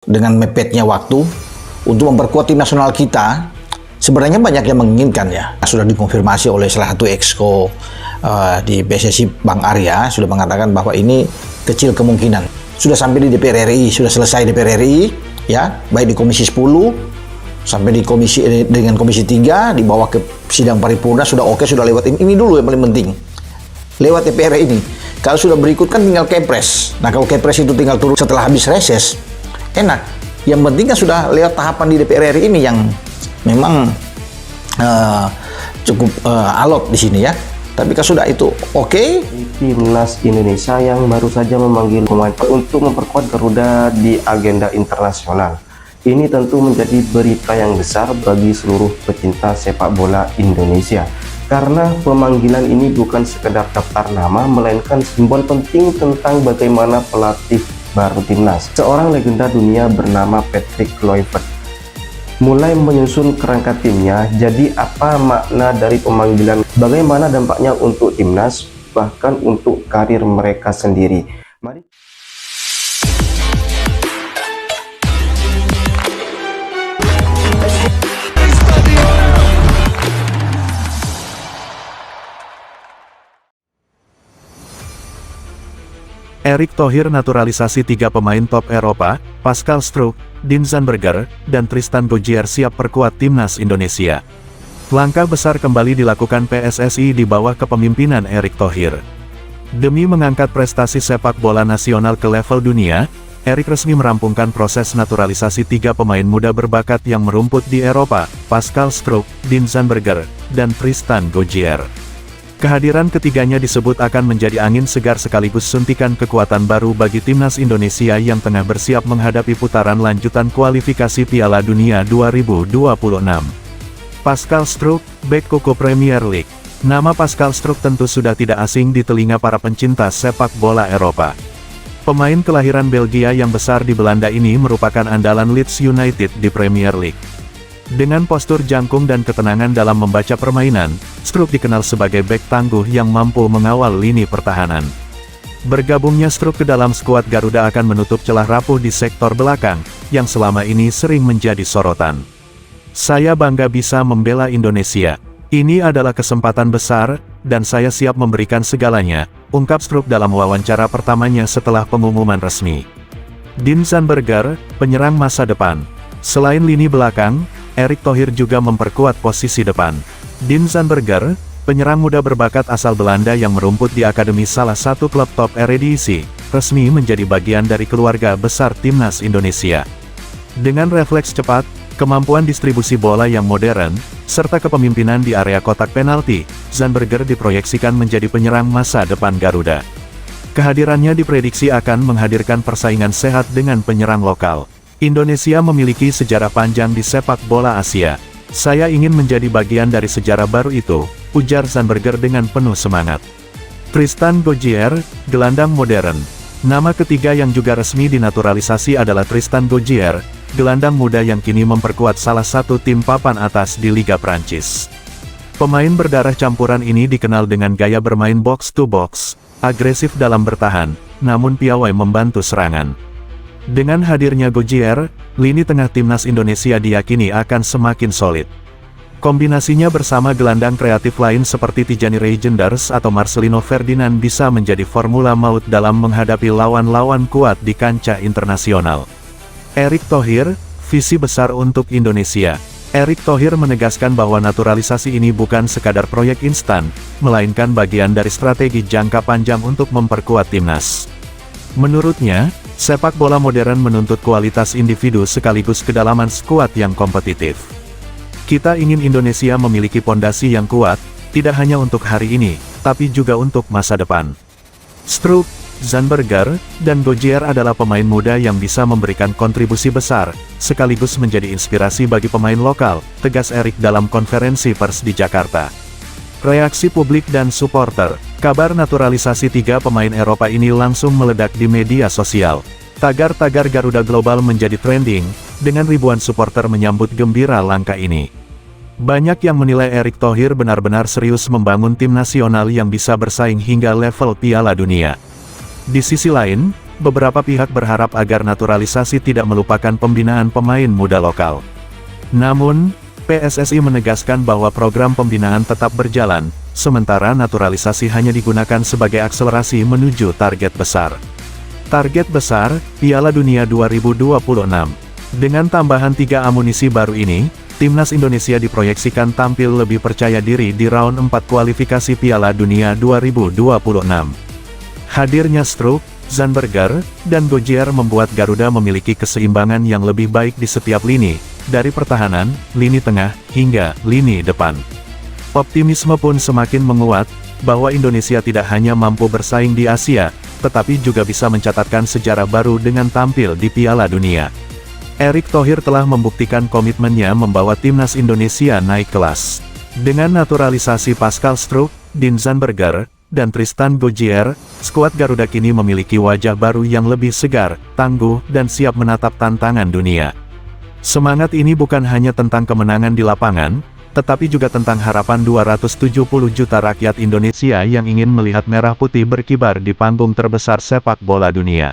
Dengan mepetnya waktu untuk memperkuat tim nasional kita, sebenarnya banyak yang menginginkan ya. Sudah dikonfirmasi oleh salah satu exco di PSSI, Bang Arya, sudah mengatakan bahwa ini kecil kemungkinan. Sudah sampai di DPR RI, sudah selesai DPR RI, ya, baik di Komisi 10 sampai di dengan Komisi 3, dibawa ke sidang paripurna, sudah oke, sudah lewat. Ini dulu yang paling penting. Lewat DPR ini. Kalau sudah berikut kan tinggal Kepres. Nah, kalau Kepres itu tinggal turun setelah habis reses, enak. Yang penting kan sudah lewat tahapan di DPR RI ini yang memang cukup alot di sini ya. Tapi kan sudah itu oke. Timnas Indonesia yang baru saja memanggil pemain untuk memperkuat Garuda di agenda internasional. Ini tentu menjadi berita yang besar bagi seluruh pecinta sepak bola Indonesia. Karena pemanggilan ini bukan sekedar daftar nama, melainkan simbol penting tentang bagaimana pelatih baru timnas, seorang legenda dunia bernama Patrick Kluivert, mulai menyusun kerangka timnya. Jadi apa makna dari pemanggilan, bagaimana dampaknya untuk timnas, bahkan untuk karir mereka sendiri. Mari Erick Thohir naturalisasi 3 pemain top Eropa, Pascal Struijk, Dean Zandberger, dan Tristan Gojjer siap perkuat timnas Indonesia. Langkah besar kembali dilakukan PSSI di bawah kepemimpinan Erick Thohir. Demi mengangkat prestasi sepak bola nasional ke level dunia, Erick resmi merampungkan proses naturalisasi 3 pemain muda berbakat yang merumput di Eropa, Pascal Struijk, Dean Zandberger, dan Tristan Gojjer. Kehadiran ketiganya disebut akan menjadi angin segar sekaligus suntikan kekuatan baru bagi timnas Indonesia yang tengah bersiap menghadapi putaran lanjutan kualifikasi Piala Dunia 2026. Pascal Struijk, bek Koko Premier League. Nama Pascal Struijk tentu sudah tidak asing di telinga para pencinta sepak bola Eropa. Pemain kelahiran Belgia yang besar di Belanda ini merupakan andalan Leeds United di Premier League. Dengan postur jangkung dan ketenangan dalam membaca permainan, Struijk dikenal sebagai bek tangguh yang mampu mengawal lini pertahanan. Bergabungnya Struijk ke dalam skuad Garuda akan menutup celah rapuh di sektor belakang, yang selama ini sering menjadi sorotan. Saya bangga bisa membela Indonesia. Ini adalah kesempatan besar, dan saya siap memberikan segalanya, ungkap Struijk dalam wawancara pertamanya setelah pengumuman resmi. Dean Zandberger, penyerang masa depan. Selain lini belakang, Erick Thohir juga memperkuat posisi depan. Dean Zandberger, penyerang muda berbakat asal Belanda yang merumput di akademi salah satu klub top Eredivisie, resmi menjadi bagian dari keluarga besar timnas Indonesia. Dengan refleks cepat, kemampuan distribusi bola yang modern, serta kepemimpinan di area kotak penalti, Zandberger diproyeksikan menjadi penyerang masa depan Garuda. Kehadirannya diprediksi akan menghadirkan persaingan sehat dengan penyerang lokal. Indonesia memiliki sejarah panjang di sepak bola Asia. Saya ingin menjadi bagian dari sejarah baru itu, ujar Zandberger dengan penuh semangat. Tristan Gojjer, gelandang modern. Nama ketiga yang juga resmi dinaturalisasi adalah Tristan Gojjer, gelandang muda yang kini memperkuat salah satu tim papan atas di Liga Prancis. Pemain berdarah campuran ini dikenal dengan gaya bermain box to box, agresif dalam bertahan, namun piawai membantu serangan. Dengan hadirnya Gojjer, lini tengah timnas Indonesia diyakini akan semakin solid. Kombinasinya bersama gelandang kreatif lain seperti Tijani Reijnders atau Marcelino Ferdinand bisa menjadi formula maut dalam menghadapi lawan-lawan kuat di kancah internasional. Erick Thohir, visi besar untuk Indonesia. Erick Thohir menegaskan bahwa naturalisasi ini bukan sekadar proyek instan, melainkan bagian dari strategi jangka panjang untuk memperkuat timnas. Menurutnya, sepak bola modern menuntut kualitas individu sekaligus kedalaman skuad yang kompetitif. Kita ingin Indonesia memiliki pondasi yang kuat, tidak hanya untuk hari ini, tapi juga untuk masa depan. Struijk, Zandberger, dan Gojjer adalah pemain muda yang bisa memberikan kontribusi besar, sekaligus menjadi inspirasi bagi pemain lokal, tegas Erick dalam konferensi pers di Jakarta. Reaksi publik dan supporter. Kabar naturalisasi 3 pemain Eropa ini langsung meledak di media sosial. Tagar-tagar Garuda Global menjadi trending, dengan ribuan supporter menyambut gembira langkah ini. Banyak yang menilai Erick Thohir benar-benar serius membangun tim nasional yang bisa bersaing hingga level Piala Dunia. Di sisi lain, beberapa pihak berharap agar naturalisasi tidak melupakan pembinaan pemain muda lokal. Namun, PSSI menegaskan bahwa program pembinaan tetap berjalan, sementara naturalisasi hanya digunakan sebagai akselerasi menuju target besar. Target besar, Piala Dunia 2026. Dengan tambahan 3 amunisi baru ini, Timnas Indonesia diproyeksikan tampil lebih percaya diri di round 4 kualifikasi Piala Dunia 2026. Hadirnya Struijk, Zandberger, dan Gojjer membuat Garuda memiliki keseimbangan yang lebih baik di setiap lini, dari pertahanan, lini tengah, hingga lini depan. Optimisme pun semakin menguat, bahwa Indonesia tidak hanya mampu bersaing di Asia, tetapi juga bisa mencatatkan sejarah baru dengan tampil di Piala Dunia. Erick Thohir telah membuktikan komitmennya membawa timnas Indonesia naik kelas. Dengan naturalisasi Pascal Struijk, Dean Zandberger, dan Tristan Gojjer, skuad Garuda kini memiliki wajah baru yang lebih segar, tangguh, dan siap menatap tantangan dunia. Semangat ini bukan hanya tentang kemenangan di lapangan, tetapi juga tentang harapan 270 juta rakyat Indonesia yang ingin melihat merah putih berkibar di panggung terbesar sepak bola dunia.